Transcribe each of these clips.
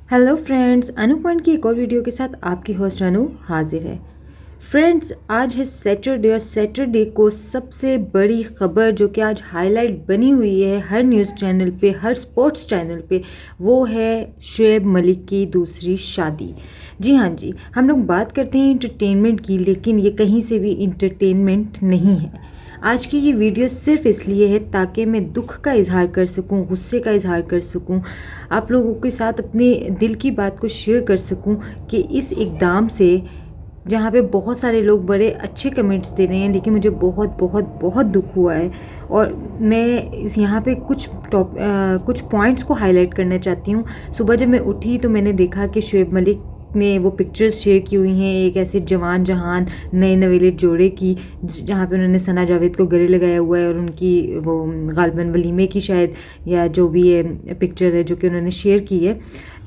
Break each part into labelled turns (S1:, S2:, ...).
S1: Hello friends, अनु point की एक और वीडियो के साथ आपकी होस्ट अनु हाजिर है। फ्रेंड्स, आज है सैटरडे और सैटरडे को सबसे बड़ी खबर जो कि आज हाईलाइट बनी हुई है हर न्यूज़ चैनल पे, हर स्पोर्ट्स चैनल पे, वो है शुएब मलिक की दूसरी शादी। जी हाँ जी, हम लोग बात करते हैं इंटरटेनमेंट की, लेकिन ये कहीं से भी इंटरटेनमेंट नहीं है। आज की ये वीडियो सिर्फ इसलिए है ताकि मैं दुख का इजहार कर सकूं, गुस्से का इजहार कर सकूं, आप लोगों के साथ अपने दिल की बात को शेयर कर सकूं कि इस इक़दाम से, जहाँ पे बहुत सारे लोग बड़े अच्छे कमेंट्स दे रहे हैं, लेकिन मुझे बहुत बहुत बहुत दुख हुआ है। और मैं इस यहाँ पे कुछ पॉइंट्स को हाईलाइट करना चाहती हूँ। सुबह जब मैं उठी तो मैंने देखा कि शुएब मलिक ने वो पिक्चर्स शेयर की हुई हैं एक ऐसे जवान जहान नए नवेले जोड़े की, जहाँ पे उन्होंने सना जावेद को गले लगाया हुआ है, और उनकी वो गालिबन वलीमे की शायद, या जो भी ये पिक्चर है जो कि उन्होंने शेयर की है।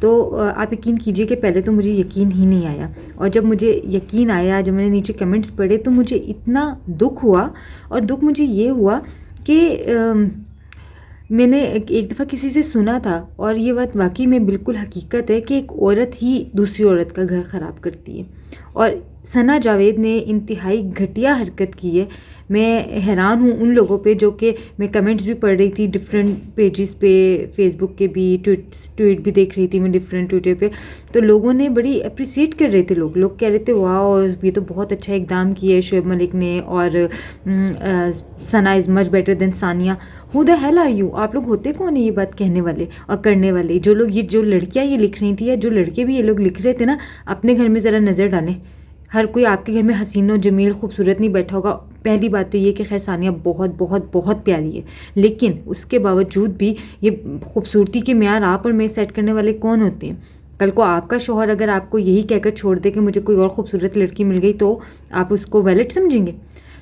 S1: तो आप यकीन कीजिए कि पहले तो मुझे यकीन ही नहीं आया, और जब मुझे यकीन आया, जब मैंने नीचे कमेंट्स पढ़े, तो मुझे इतना दुख हुआ। और दुख मुझे ये हुआ कि मैंने एक दफ़ा किसी से सुना था, और ये बात वाकई में बिल्कुल हकीकत है, कि एक औरत ही दूसरी औरत का घर ख़राब करती है। और सना जावेद ने इंतहाई घटिया हरकत की है। मैं हैरान हूँ उन लोगों पे जो कि, मैं कमेंट्स भी पढ़ रही थी डिफरेंट पेजेस पे, फेसबुक के भी, ट्वीट भी देख रही थी मैं डिफरेंट ट्विटर पे, तो लोगों ने बड़ी अप्रिसिएट कर रहे थे। लोग कह रहे थे वाह, ये तो बहुत अच्छा इकदाम किया है शुएब मलिक ने, और Sana is much better than Sania. Who the hell are you? आप लोग होते कौन है ये बात कहने वाले और करने वाले? जो लड़कियाँ ये लिख रही थी, या जो लड़के भी ये लोग लिख रहे थे ना, अपने घर में ज़रा नज़र डालें। हर कोई आपके घर में हसीनो जमील खूबसूरत नहीं बैठा होगा। पहली बात तो ये कि खैर सानिया बहुत बहुत बहुत प्यारी है, लेकिन उसके बावजूद भी ये खूबसूरती के म्यार आप और मैं सेट करने वाले कौन होते हैं? कल को आपका शौहर अगर आपको यही कहकर छोड़ दे कि मुझे कोई और खूबसूरत लड़की मिल गई, तो आप उसको वैलिड समझेंगे?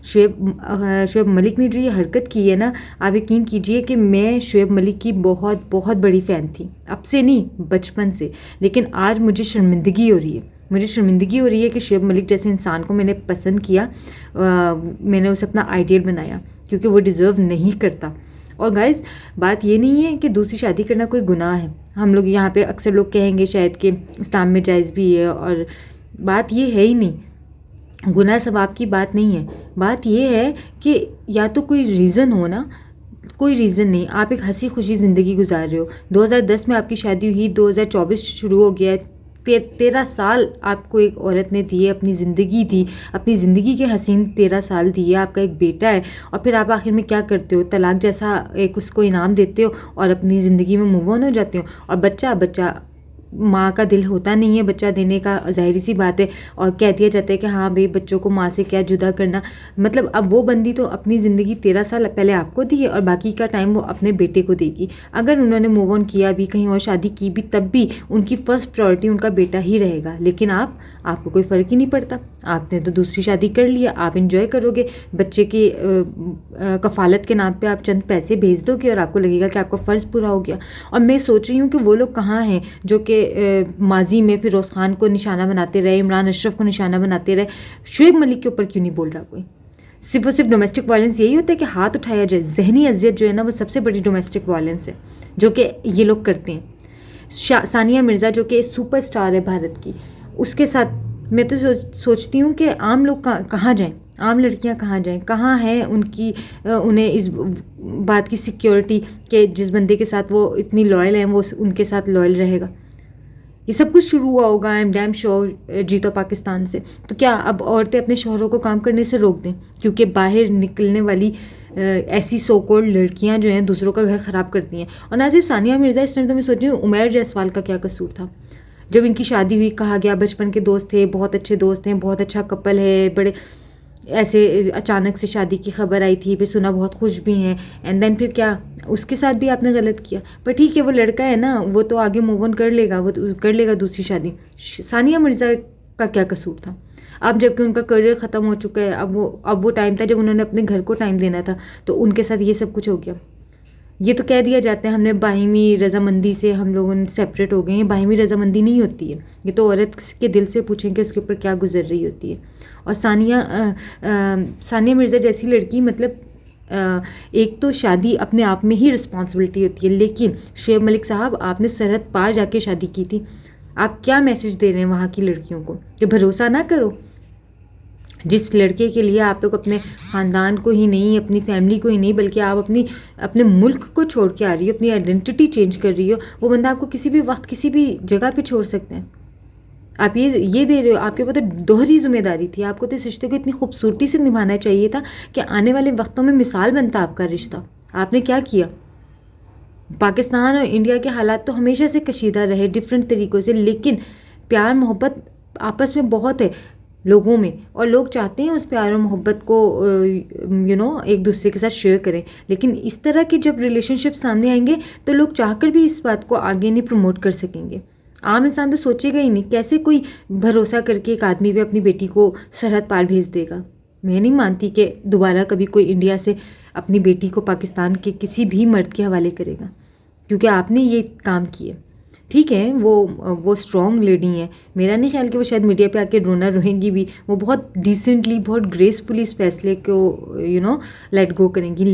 S1: शुएब मलिक ने जो ये हरकत की है ना, आप यकीन कीजिए कि मैं शुएब मलिक की बहुत बहुत बड़ी फ़ैन थी, अब से नहीं, बचपन से। लेकिन आज मुझे शर्मिंदगी हो रही है, कि शुएब मलिक जैसे इंसान को मैंने पसंद किया, मैंने उसे अपना आइडियल बनाया, क्योंकि वो डिज़र्व नहीं करता। और गाइज़, बात ये नहीं है कि दूसरी शादी करना कोई गुनाह है। हम लोग यहाँ पे अक्सर लोग कहेंगे शायद कि इस्लाम में जायज़ भी है, और बात ये है ही नहीं। गुनाह सवाब की बात नहीं है। बात ये है कि या तो कोई रीज़न हो ना, कोई रीज़न नहीं, आप एक हंसी खुशी ज़िंदगी गुजार रहे हो। 2010 में आपकी शादी हुई, 2024 शुरू हो गया है, 13 साल आपको एक औरत ने दिए, अपनी ज़िंदगी दी, अपनी ज़िंदगी के हसीन 13 साल दिए, आपका एक बेटा है, और फिर आप आखिर में क्या करते हो? तलाक जैसा एक उसको इनाम देते हो और अपनी ज़िंदगी में मूव ऑन हो जाते हो। और बच्चा माँ का दिल होता नहीं है बच्चा देने का, ज़ाहिर सी बात है, और कह दिया जाता है कि हाँ भाई, बच्चों को माँ से क्या जुदा करना। मतलब अब वो बंदी तो अपनी ज़िंदगी 13 साल पहले आपको दी है, और बाकी का टाइम वो अपने बेटे को देगी। अगर उन्होंने मूव ऑन किया भी, कहीं और शादी की भी, तब भी उनकी फ़र्स्ट प्रायोरिटी उनका बेटा ही रहेगा। लेकिन आपको कोई फ़र्क ही नहीं पड़ता। आपने तो दूसरी शादी कर लिया, आप इंजॉय करोगे, बच्चे की कफ़ालत के नाम पे आप चंद पैसे भेज दोगे, और आपको लगेगा कि आपका फ़र्ज़ पूरा हो गया। और मैं सोच रही हूँ कि वो लोग कहाँ हैं जो कि माजी में फिरोज़ खान को निशाना बनाते रहे, इमरान अशरफ को निशाना बनाते रहे। शुएब मलिक के ऊपर क्यों नहीं बोल रहा कोई? सिर्फ और सिर्फ डोमेस्टिक वायलेंस यही होता है कि हाथ उठाया जाए? जहनी अजियत जो है ना, वो सबसे बड़ी डोमेस्टिक वायलेंस है जो कि ये लोग करते हैं। सानिया मिर्ज़ा जो कि सुपर स्टार है भारत की, उसके साथ मैं तो सोचती हूँ कि आम लोग कहाँ जाएँ, आम लड़कियाँ कहाँ जाएँ, कहाँ है उन्हें इस बात की सिक्योरिटी कि जिस बंदे के साथ वो इतनी लॉयल हैं वो उनके साथ लॉयल रहेगा। ये सब कुछ शुरू हुआ होगा, आई एम डैम श्योर, जीतो पाकिस्तान से। तो क्या अब औरतें अपने शौहरों को काम करने से रोक दें क्योंकि बाहर निकलने वाली ऐसी सो कॉल्ड लड़कियां जो हैं दूसरों का घर ख़राब करती हैं? और ना सिर्फ सानिया मिर्ज़ा, इस टाइम तो मैं सोच रही हूँ उमैर जायसवाल का क्या कसूर था? जब इनकी शादी हुई, कहा गया बचपन के दोस्त थे, बहुत अच्छे दोस्त हैं, बहुत अच्छा कपल है, बड़े ऐसे अचानक से शादी की खबर आई थी, फिर सुना बहुत खुश भी हैं, एंड देन फिर क्या, उसके साथ भी आपने गलत किया। पर ठीक है, वो लड़का है ना, वो तो आगे मूव ऑन कर लेगा, वो तो कर लेगा दूसरी शादी। सानिया मिर्ज़ा का क्या कसूर था? अब जबकि उनका करियर ख़त्म हो चुका है, अब वो टाइम था जब उन्होंने अपने घर को टाइम देना था, तो उनके साथ ये सब कुछ हो गया। ये तो कह दिया जाता है हमने बाहिमी रजामंदी से हम लोग सेपरेट हो गए हैं। बाहिमी रजामंदी नहीं होती है, ये तो औरत के दिल से पूछें कि उसके ऊपर क्या गुजर रही होती है। और सानिया मिर्ज़ा जैसी लड़की, मतलब एक तो शादी अपने आप में ही रिस्पॉन्सिबिलिटी होती है, लेकिन शुएब मलिक साहब, आपने सरहद पार जाके शादी की थी। आप क्या मैसेज दे रहे हैं वहाँ की लड़कियों को कि भरोसा ना करो। जिस लड़के के लिए आप लोग अपने ख़ानदान को ही नहीं, अपनी फैमिली को ही नहीं, बल्कि आप अपने मुल्क को छोड़ के आ रही हो, अपनी आइडेंटिटी चेंज कर रही हो, वो बंदा आपको किसी भी वक्त किसी भी जगह पे छोड़ सकते हैं। आप ये दे रहे हो, आपके ऊपर तो दोहरी जिम्मेदारी थी। आपको तो इस रिश्ते को इतनी खूबसूरती से निभाना चाहिए था कि आने वाले वक्तों में मिसाल बनता आपका रिश्ता। आपने क्या किया? पाकिस्तान और इंडिया के हालात तो हमेशा से कशीदा रहे डिफरेंट तरीक़ों से, लेकिन प्यार मोहब्बत आपस में बहुत है लोगों में, और लोग चाहते हैं उस प्यार और मोहब्बत को एक दूसरे के साथ शेयर करें। लेकिन इस तरह के जब रिलेशनशिप सामने आएंगे तो लोग चाहकर भी इस बात को आगे नहीं प्रमोट कर सकेंगे। आम इंसान तो सोचेगा ही नहीं, कैसे कोई भरोसा करके एक आदमी पे अपनी बेटी को सरहद पार भेज देगा। मैं नहीं मानती कि दोबारा कभी कोई इंडिया से अपनी बेटी को पाकिस्तान के किसी भी मर्द के हवाले करेगा, क्योंकि आपने ये काम किए। ठीक है, वो स्ट्रॉन्ग लेडी हैं, मेरा नहीं ख्याल कि वो शायद मीडिया पे आके रोना रोएंगी भी। वो बहुत डिसेंटली, बहुत ग्रेसफुली इस फैसले को लेट गो करेंगी।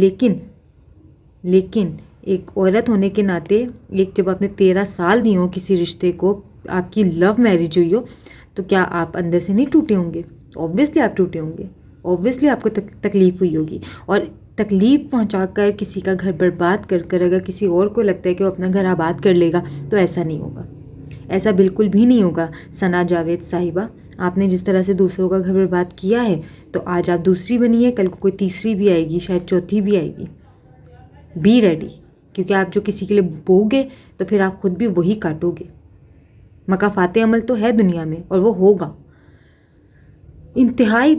S1: लेकिन एक औरत होने के नाते, जब आपने 13 साल दिए हो किसी रिश्ते को, आपकी लव मैरिज हुई हो, तो क्या आप अंदर से नहीं टूटे होंगे? ऑब्वियसली आप टूटे होंगे, ऑब्वियसली आपको तकलीफ़ हुई होगी। और तकलीफ़ पहुंचाकर किसी का घर बर्बाद कर अगर किसी और को लगता है कि वो अपना घर आबाद कर लेगा, तो ऐसा नहीं होगा, ऐसा बिल्कुल भी नहीं होगा। सना जावेद साहिबा, आपने जिस तरह से दूसरों का घर बर्बाद किया है, तो आज आप दूसरी बनी है, कल को कोई तीसरी भी आएगी, शायद चौथी भी आएगी। बी रेडी, क्योंकि आप जो किसी के लिए बोगे तो फिर आप खुद भी वही काटोगे। मकाफाते अमल तो है दुनिया में, और वो होगा। इंतहाई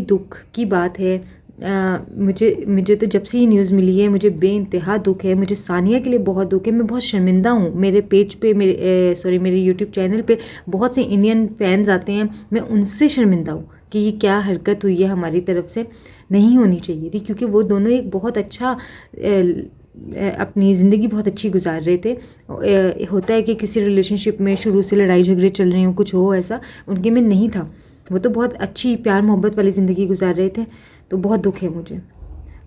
S1: दुख की बात है। मुझे तो जब से ये न्यूज़ मिली है मुझे बेइंतहा दुख है। मुझे सानिया के लिए बहुत दुख है। मैं बहुत शर्मिंदा हूँ। मेरे पेज पे मेरे यूट्यूब चैनल पे बहुत से इंडियन फैंस आते हैं, मैं उनसे शर्मिंदा हूँ कि ये क्या हरकत हुई है हमारी तरफ से, नहीं होनी चाहिए थी। क्योंकि वो दोनों एक बहुत अच्छा अपनी ज़िंदगी बहुत अच्छी गुजार रहे थे। होता है कि किसी रिलेशनशिप में शुरू से लड़ाई झगड़े चल रहे हो, कुछ हो ऐसा, उनके में नहीं था। वो तो बहुत अच्छी प्यार मोहब्बत वाली ज़िंदगी गुजार रहे थे। तो बहुत दुख है मुझे।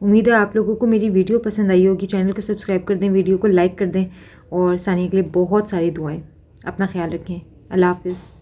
S1: उम्मीद है आप लोगों को मेरी वीडियो पसंद आई होगी। चैनल को सब्सक्राइब कर दें, वीडियो को लाइक कर दें, और सानिया के लिए बहुत सारी दुआएं। अपना ख्याल रखें। अल्लाह हाफ़िज़।